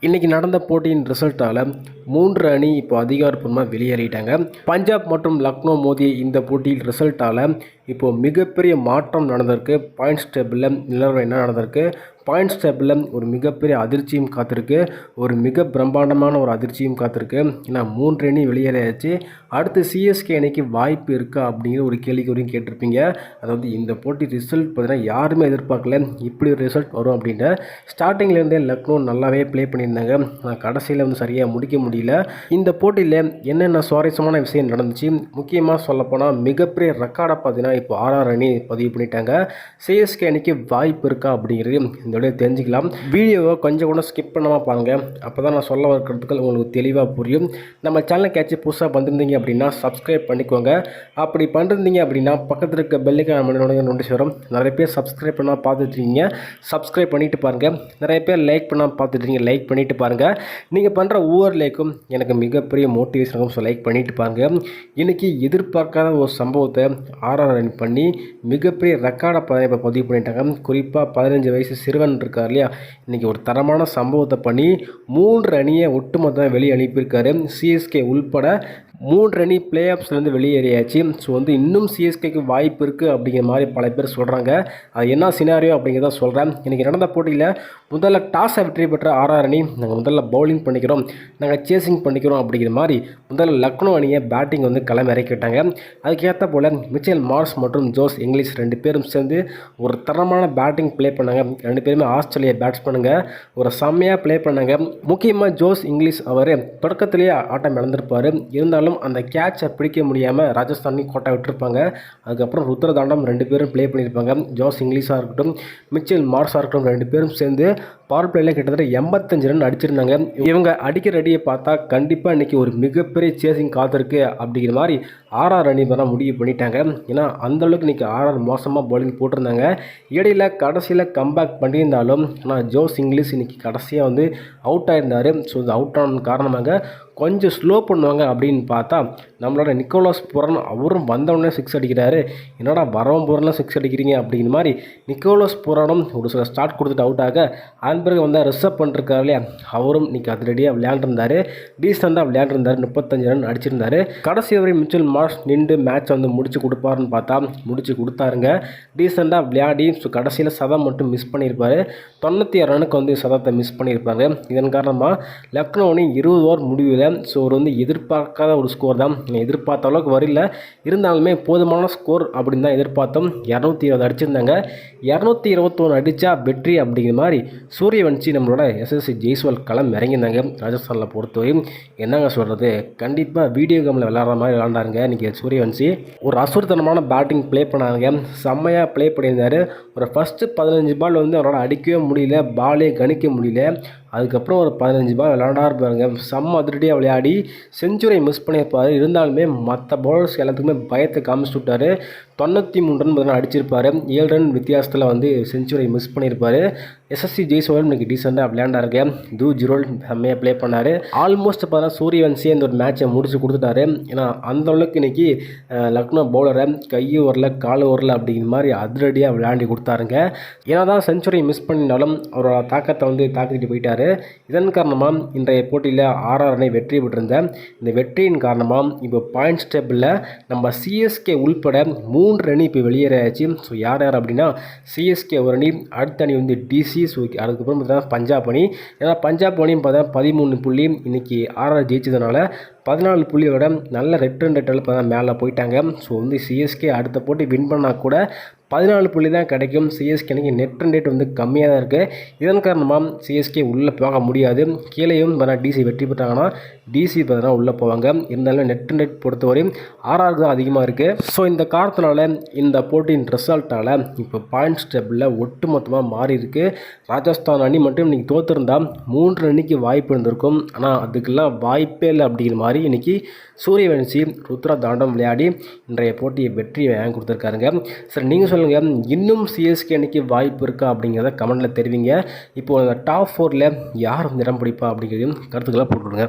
இன்றைக்கி நடந்த போட்டியின் ரிசல்ட்டால் 3 அணி இப்போ அதிகாரப்பூர்வமாக வெளியேறிட்டாங்க. பஞ்சாப் மற்றும் லக்னோ மோதிய இந்த போட்டியில் ரிசல்ட்டால் இப்போது மிகப்பெரிய மாற்றம் நடந்திருக்கு. பாயிண்ட்ஸ் டேபிளில் நிலவரம் என்ன நடந்திருக்கு, பாயிண்ட்ஸ் டேபிளில் ஒரு மிகப்பெரிய அதிர்ச்சியும் காத்திருக்கு, ஒரு மிக பிரம்மாண்டமான ஒரு அதிர்ச்சியும் காத்திருக்கு. ஏன்னா 3 அணி வெளியேறியாச்சு. அடுத்து சிஎஸ்கே அணிக்கு வாய்ப்பு இருக்கா அப்படிங்கிற ஒரு கேள்விக்குறியும் கேட்டிருப்பீங்க. அதாவது இந்த போட்டி ரிசல்ட் பார்த்தீங்கன்னா யாருமே எதிர்பார்க்கல இப்படி ஒரு ரிசல்ட் வரும் அப்படின்ட்டு. ஸ்டார்டிங்லேருந்தே லக்னோ நல்லாவே ப்ளே பண்ணியிருந்தாங்க. ஆனால் கடைசியில் வந்து சரியாக முடிக்க முடியல. இந்த போட்டியில் என்னென்ன சுவாரஸ்யமான விஷயம் நடந்துச்சு, முக்கியமாக சொல்லப்போனால் மிகப்பெரிய ரெக்கார்டை பார்த்தீங்கன்னா இப்போ ஆர்ஆர் அணி பதிவு பண்ணிட்டாங்க. சிஎஸ்கே அணிக்கு வாய்ப்பு இருக்கா அப்படிங்கிறது இந்த வீடியோ தெரிஞ்சுக்கலாம். வீடியோவை கொஞ்சம் கூட ஸ்கிப் பண்ணாமல் பாருங்கள். அப்போ தான் நான் சொல்ல இருக்கிறதுக்கு உங்களுக்கு தெளிவாக புரியும். நம்ம சேனலுக்கு ஏதாச்சும் புதுசாக வந்திருந்தீங்க அப்படின்னா சப்ஸ்கிரைப் பண்ணிக்கோங்க. அப்படி பண்ணிருந்தீங்க அப்படின்னா பக்கத்தில் இருக்க பெல்லைக்கான நோட்டீஸ் வரும். நிறைய பேர் சப்ஸ்கிரைப் பண்ணால் பார்த்துட்ருக்கீங்க, சப்ஸ்கிரைப் பண்ணிவிட்டு பாருங்கள். நிறைய பேர் லைக் பண்ணால் பார்த்துட்ருக்கீங்க, லைக் பண்ணிவிட்டு பாருங்கள். நீங்கள் பண்ணுற ஒவ்வொரு லைக்கும் எனக்கு மிகப்பெரிய மோட்டிவேஷன் இருக்கும். ஸோ லைக் பண்ணிவிட்டு பாருங்கள். இன்றைக்கி எதிர்பார்க்காத ஒரு சம்பவத்தை ஆர்ஆர் அணி பண்ணி மிகப்பெரிய ரெக்கார்டை இப்போ பதிவு பண்ணிட்டாங்க. குறிப்பாக 15 வயசு சிறுவன் இருக்கார் இல்லையா, இன்றைக்கி ஒரு தரமான சம்பவத்தை பண்ணி 3 அணியை ஒட்டுமொத்தமாக வெளியே அனுப்பியிருக்காரு. சிஎஸ்கே உள்பட 3 அணி பிளே ஆஃப்ஸ்லேருந்து வெளியேறியாச்சு. ஸோ வந்து இன்னும் சிஎஸ்கேக்கு வாய்ப்பு இருக்குது அப்படிங்கிற மாதிரி பல பேர் சொல்கிறாங்க. அது என்ன சினாரியோ அப்படிங்கிறத சொல்கிறேன். இன்றைக்கி நடந்த போட்டியில் முதல்ல டாஸை வெற்றி பெற்ற ஆர்ஆர் அணி நாங்கள் முதல்ல பவுலிங் பண்ணிக்கிறோம், நாங்கள் சேசிங் பண்ணிக்கிறோம் அப்படிங்கிற மாதிரி முதல்ல லக்னோ அணியை பேட்டிங் வந்து களம் இறக்கிட்டாங்க. அதுக்கேற்ற போல் மிச்சல் மார்ஸ் மற்றும் ஜோஸ் இங்கிலீஷ் 2 பேரும் சேர்ந்து ஒரு தரமான பேட்டிங் ப்ளே பண்ணாங்க. 2 பேருமே ஆஸ்திரேலியா பேட்ஸ்மேனுங்க, ஒரு செம்மையாக ப்ளே பண்ணாங்க. முக்கியமாக ஜோஸ் இங்கிலீஷ் அவர் தொடக்கத்திலேயே ஆட்டம் இழந்திருப்பார். இருந்தாலும் அந்த கேட்சை பிடிக்க முடியாமல் ராஜஸ்தானி கோட்டை விட்டுருப்பாங்க. அதுக்கப்புறம் ருத்ரதாண்டம் 2 பேரும் ப்ளே பண்ணியிருப்பாங்க. ஜோஸ் இங்கிலீஷாக இருக்கட்டும், மிச்சல் மார்ஸாக இருக்கட்டும், 2 பேரும் சேர்ந்து பவர் பிளேயில் கிட்டத்தட்ட 85 ரன் அடிச்சிருந்தாங்க. இவங்க அடிக்கிற ரெடியை பார்த்தா கண்டிப்பாக இன்றைக்கி ஒரு மிகப்பெரிய சேசிங் காத்திருக்கு அப்படிங்கிற மாதிரி ஆர்ஆர் அணி தான் முடிவு பண்ணிட்டாங்க. ஏன்னா அந்தளவுக்கு இன்றைக்கி ஆர்ஆர் மோசமாக பவுலிங் போட்டிருந்தாங்க. இடையில் கடைசியில் கம்பேக் பண்ணியிருந்தாலும் ஆனால் ஜோஸ் இங்கிலீஷ் இன்றைக்கி கடைசியாக வந்து அவுட் ஆகிருந்தார். ஸோ இது அவுட் ஆன காரணமாக கொஞ்சம் ஸ்லோ பண்ணுவாங்க அப்படின்னு பார்த்தா நம்மளோட நிக்கோலஸ் புரன் அவரும் வந்தவுடனே 6 அடிக்கிறாரு. என்னடா வரவும் புரன்லாம் 6 அடிக்கிறீங்க அப்படிங்கிற மாதிரி நிக்கோலஸ் புரனும் ஒரு சில ஸ்டார்ட் கொடுத்துட்டு அவுட் ஆக அதன் பிறகு வந்து ரிசர்வ் பண்ணிருக்காரு இல்லையா, அவரும் இன்றைக்கி அதிரடியாக விளையாண்டுருந்தார். டீசெண்டாக விளையாண்டுருந்தார், 35 ரன் அடிச்சிருந்தார். கடைசி வரை மிச்சல் மார்ஸ் நின்று மேட்ச் வந்து முடிச்சு கொடுப்பாருன்னு பார்த்தா முடிச்சு கொடுத்தாருங்க. டீசெண்டாக விளையாடி ஸோ கடைசியில் சதம் மட்டும் மிஸ் பண்ணியிருப்பார். 96 ரனுக்கு வந்து சதத்தை மிஸ் பண்ணியிருப்பாங்க. இதன் காரணமாக லக்னோ அணி 20 ஓவர் முடிவில் ஸோ ஒரு வந்து எதிர்பார்க்காத ஒரு ஸ்கோர் தான். எதிர்பார்த்த அளவுக்கு வரல, இருந்தாலுமே போதுமான ஸ்கோர் அப்படின்னு தான் எதிர்பார்த்தோம். 220 அடிச்சிருந்தாங்க. 221 அடித்தா வெற்றி அப்படிங்கிற மாதிரி சூரியவன்சி நம்மளோட எஸ்எஸ்சி ஜெய்ஸ்வால் களம் இறங்கியிருந்தாங்க. ராஜஸ்தானில் பொறுத்தவரையும் என்னங்க சொல்கிறது, கண்டிப்பாக வீடியோ கேமில் விளையாடுற மாதிரி விளையாண்டாருங்க இன்றைக்கி சூரியவன்சி. ஒரு அசுரத்தனமான பேட்டிங் ப்ளே பண்ணாங்க, செம்மையாக ப்ளே பண்ணியிருந்தார். ஒரு ஃபஸ்ட்டு 15 பால் வந்து அவரால் அடிக்கவே முடியல, பாலே கணிக்க முடியல. அதுக்கப்புறம் ஒரு 15 பால் விளையாடாரு பாருங்க, செம்ம அதிரடியாக விளையாடி செஞ்சுரி மிஸ் பண்ணியிருப்பார். இருந்தாலுமே மற்ற பவுலர்ஸ் எல்லாத்துக்குமே பயத்தை காமிச்சு விட்டார். 93 ரன் பார்த்தீங்கன்னா அடிச்சிருப்பார். 7 ரன் வித்தியாசத்தில் வந்து செஞ்சுரி மிஸ் பண்ணியிருப்பார். எஸ்எஸ்சி ஜெய்ஸ்வால் இன்றைக்கி டீசெண்டாக விளையாண்டாருங்க. ஜிரோல் செம்மையாக ப்ளே பண்ணார். ஆல்மோஸ்ட் பார்த்தா சூரியவன்சியே இந்த ஒரு மேட்சை முடிச்சு கொடுத்துட்டாரு. ஏன்னா அந்தளவுக்கு இன்றைக்கி லக்னோ பவுலரை கையும் வரல காலும் வரல அப்படிங்கிற மாதிரி அதிரடியாக விளையாண்டி கொடுத்தாருங்க. ஏன்னா தான் செஞ்சுரி மிஸ் பண்ணினாலும் அவரோட தாக்கத்தை வந்து தாக்கிட்டு போயிட்டார். இதன் காரணமாக இன்றைய போட்டியில் ஆர்ஆர் அணி வெற்றி பெற்றிருந்தேன். இந்த வெற்றியின் காரணமாக இப்போ பாயிண்ட்ஸ் டேபிளில் நம்ம சிஎஸ்கே உள்பட 3 அணி இப்போ வெளியேறாச்சு. ஸோ யார் யார் அப்படின்னா சிஎஸ்கே ஒரு அணி, அடுத்த அணி வந்து டிசி, ஸோ அதுக்கப்புறம் பார்த்தீங்கன்னா பஞ்சாப் அணி. ஏன்னா பஞ்சாப் அணியும் பார்த்தா 13 புள்ளி இன்றைக்கி ஆர்ஆர் ஜெயிச்சதுனால 14 புள்ளியோட நல்ல ரெட் ரன் ரேட்டில் இப்போ தான் மேலே போயிட்டாங்க. ஸோ வந்து சிஎஸ்கே அடுத்த போட்டி வின் பண்ணால் கூட 14 புள்ளி தான் கிடைக்கும். சிஎஸ்கே அன்றைக்கி நெட் ரன் ரேட் வந்து கம்மியாக தான் இருக்குது. இதன் காரணமாக சிஎஸ்கே உள்ளே போக முடியாது. கீழேயும் டிசி வெற்றி பெற்றாங்கன்னா டிசி பார்த்தீங்கன்னா உள்ளே போவாங்க. இருந்தாலும் நெட் ரன் ரேட் பொறுத்தவரையும் ஆர்ஆர் தான் அதிகமாக இருக்குது. ஸோ இந்த காரணத்தினால இந்த போட்டியின் ரிசல்ட்டால் இப்போ பாயிண்ட்ஸ் டேபிளில் ஒட்டுமொத்தமாக மாறி இருக்குது. ராஜஸ்தான் அணி மட்டும் இன்றைக்கி தோற்றுருந்தால் 3 அணிக்கு வாய்ப்பு இருந்திருக்கும். ஆனால் அதுக்கெல்லாம் வாய்ப்பே இல்லை அப்படிங்கிற மாதிரி இன்றைக்கி சூரியவன்சி ருத்ரதாண்டம் விளையாடி இன்றைய போட்டியை வெற்றியை வாங்கி கொடுத்துருக்காருங்க. சரி, நீங்கள் சொல்லுங்கள், இன்னும் சிஎஸ்கே அணிக்கு வாய்ப்பு இருக்கா அப்படிங்கிறத கமெண்ட்டில் தெரிவிங்க. இப்போது டாப் 4ல் யார் இடம் பிடிப்பா அப்படிங்கிறதையும் கருத்துக்களாக போட்டுவிடுங்க.